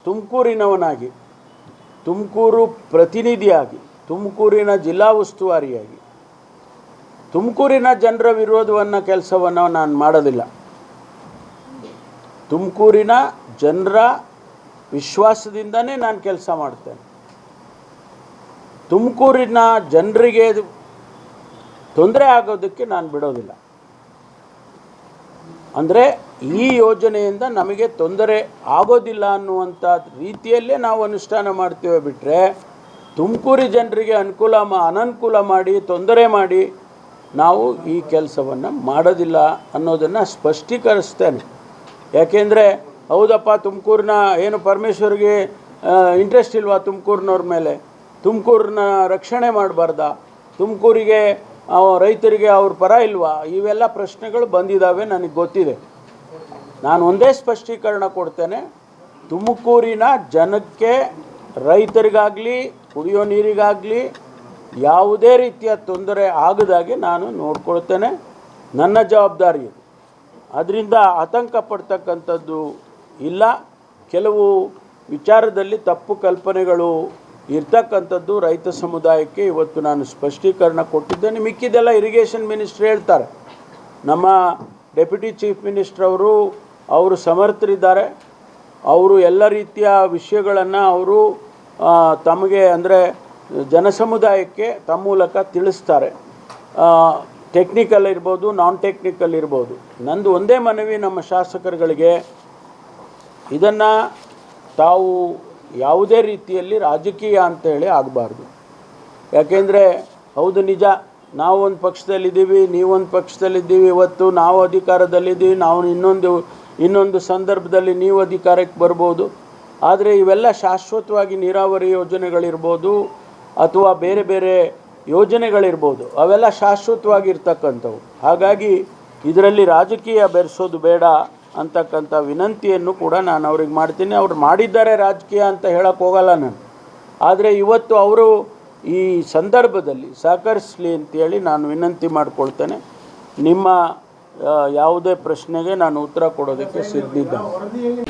ತುಮಕೂರಿನವನಾಗಿ, ತುಮಕೂರು ಪ್ರತಿನಿಧಿಯಾಗಿ, ತುಮಕೂರಿನ ಜಿಲ್ಲಾ ಉಸ್ತುವಾರಿಯಾಗಿ ತುಮಕೂರಿನ ಜನರ ವಿರೋಧವನ್ನು ಕೆಲಸವನ್ನು ನಾನು ಮಾಡೋದಿಲ್ಲ. ತುಮಕೂರಿನ ಜನರ ವಿಶ್ವಾಸದಿಂದನೇ ನಾನು ಕೆಲಸ ಮಾಡ್ತೇನೆ. ತುಮಕೂರಿನ ಜನರಿಗೆ ತೊಂದರೆ ಆಗೋದಕ್ಕೆ ನಾನು ಬಿಡೋದಿಲ್ಲ. ಅಂದರೆ ಈ ಯೋಜನೆಯಿಂದ ನಮಗೆ ತೊಂದರೆ ಆಗೋದಿಲ್ಲ ಅನ್ನುವಂಥ ರೀತಿಯಲ್ಲೇ ನಾವು ಅನುಷ್ಠಾನ ಮಾಡ್ತೇವೆ ಬಿಟ್ಟರೆ ತುಮಕೂರು ಜನರಿಗೆ ಅನನುಕೂಲ ಮಾಡಿ ತೊಂದರೆ ಮಾಡಿ ನಾವು ಈ ಕೆಲಸವನ್ನು ಮಾಡೋದಿಲ್ಲ ಅನ್ನೋದನ್ನು ಸ್ಪಷ್ಟೀಕರಿಸ್ತೇನೆ. ಯಾಕೆಂದರೆ ಹೌದಪ್ಪ, ತುಮಕೂರಿನ ಏನು ಪರಮೇಶ್ವರ್ಗೆ ಇಂಟ್ರೆಸ್ಟ್ ಇಲ್ವಾ ತುಮಕೂರಿನವ್ರ ಮೇಲೆ? ತುಮಕೂರನ್ನ ರಕ್ಷಣೆ ಮಾಡಬಾರ್ದಾ? ತುಮಕೂರಿಗೆ ರೈತರಿಗೆ ಅವ್ರ ಪರ ಇಲ್ವಾ? ಇವೆಲ್ಲ ಪ್ರಶ್ನೆಗಳು ಬಂದಿದ್ದಾವೆ, ನನಗೆ ಗೊತ್ತಿದೆ. ನಾನು ಒಂದೇ ಸ್ಪಷ್ಟೀಕರಣ ಕೊಡ್ತೇನೆ. ತುಮಕೂರಿನ ಜನಕ್ಕೆ, ರೈತರಿಗಾಗಲಿ ಕುಡಿಯೋ ನೀರಿಗಾಗಲಿ ಯಾವುದೇ ರೀತಿಯ ತೊಂದರೆ ಆಗದಾಗೆ ನಾನು ನೋಡ್ಕೊಳ್ತೇನೆ. ನನ್ನ ಜವಾಬ್ದಾರಿ ಇದು. ಅದರಿಂದ ಆತಂಕ ಪಡ್ತಕ್ಕಂಥದ್ದು ಇಲ್ಲ. ಕೆಲವು ವಿಚಾರದಲ್ಲಿ ತಪ್ಪು ಕಲ್ಪನೆಗಳು ಇರ್ತಕ್ಕಂಥದ್ದು ರೈತ ಸಮುದಾಯಕ್ಕೆ ಇವತ್ತು ನಾನು ಸ್ಪಷ್ಟೀಕರಣ ಕೊಟ್ಟಿದ್ದೇನೆ. ಮಿಕ್ಕಿದೆಲ್ಲ ಇರಿಗೇಷನ್ ಮಿನಿಸ್ಟ್ರ್ ಹೇಳ್ತಾರೆ. ನಮ್ಮ ಡೆಪ್ಯೂಟಿ ಚೀಫ್ ಮಿನಿಸ್ಟರ್ ಅವರು ಸಮರ್ಥರಿದ್ದಾರೆ. ಅವರು ಎಲ್ಲ ರೀತಿಯ ವಿಷಯಗಳನ್ನು ಅವರು ತಮಗೆ ಅಂದರೆ ಜನಸಮುದಾಯಕ್ಕೆ ತಮ್ಮ ಮೂಲಕ ತಿಳಿಸ್ತಾರೆ. ಟೆಕ್ನಿಕಲ್ ಇರ್ಬೋದು, ನಾನ್ ಟೆಕ್ನಿಕಲ್ ಇರ್ಬೋದು. ನಂದು ಒಂದೇ ಮನವಿ ನಮ್ಮ ಶಾಸಕರುಗಳಿಗೆ, ಇದನ್ನು ತಾವು ಯಾವುದೇ ರೀತಿಯಲ್ಲಿ ರಾಜಕೀಯ ಅಂತೇಳಿ ಆಗಬಾರ್ದು. ಯಾಕೆಂದರೆ ಹೌದು, ನಿಜ, ನಾವೊಂದು ಪಕ್ಷದಲ್ಲಿದ್ದೀವಿ, ನೀವೊಂದು ಪಕ್ಷದಲ್ಲಿದ್ದೀವಿ. ಇವತ್ತು ನಾವು ಅಧಿಕಾರದಲ್ಲಿದ್ದೀವಿ, ನಾವು ಇನ್ನೊಂದು ಸಂದರ್ಭದಲ್ಲಿ ನೀವು ಅಧಿಕಾರಕ್ಕೆ ಬರ್ಬೋದು. ಆದರೆ ಇವೆಲ್ಲ ಶಾಶ್ವತವಾಗಿ ನೀರಾವರಿ ಯೋಜನೆಗಳಿರ್ಬೋದು ಅಥವಾ ಬೇರೆ ಬೇರೆ ಯೋಜನೆಗಳಿರ್ಬೋದು, ಅವೆಲ್ಲ ಶಾಶ್ವತವಾಗಿರ್ತಕ್ಕಂಥವು. ಹಾಗಾಗಿ ಇದರಲ್ಲಿ ರಾಜಕೀಯ ಬೆರೆಸೋದು ಬೇಡ ಅಂತಕ್ಕಂಥ ವಿನಂತಿಯನ್ನು ಕೂಡ ನಾನು ಅವ್ರಿಗೆ ಮಾಡ್ತೀನಿ. ಅವ್ರು ಮಾಡಿದ್ದಾರೆ ರಾಜಕೀಯ ಅಂತ ಹೇಳಕ್ಕೆ ಹೋಗಲ್ಲ ನಾನು. ಆದರೆ ಇವತ್ತು ಅವರು ಈ ಸಂದರ್ಭದಲ್ಲಿ ಸಹಕರಿಸಲಿ ಅಂತೇಳಿ ನಾನು ವಿನಂತಿ ಮಾಡಿಕೊಳ್ತೇನೆ. ನಿಮ್ಮ ಯಾವುದೇ ಪ್ರಶ್ನೆಗೆ ನಾನು ಉತ್ತರ ಕೊಡೋದಕ್ಕೆ ಸಿದ್ಧಿದ್ದೇನೆ.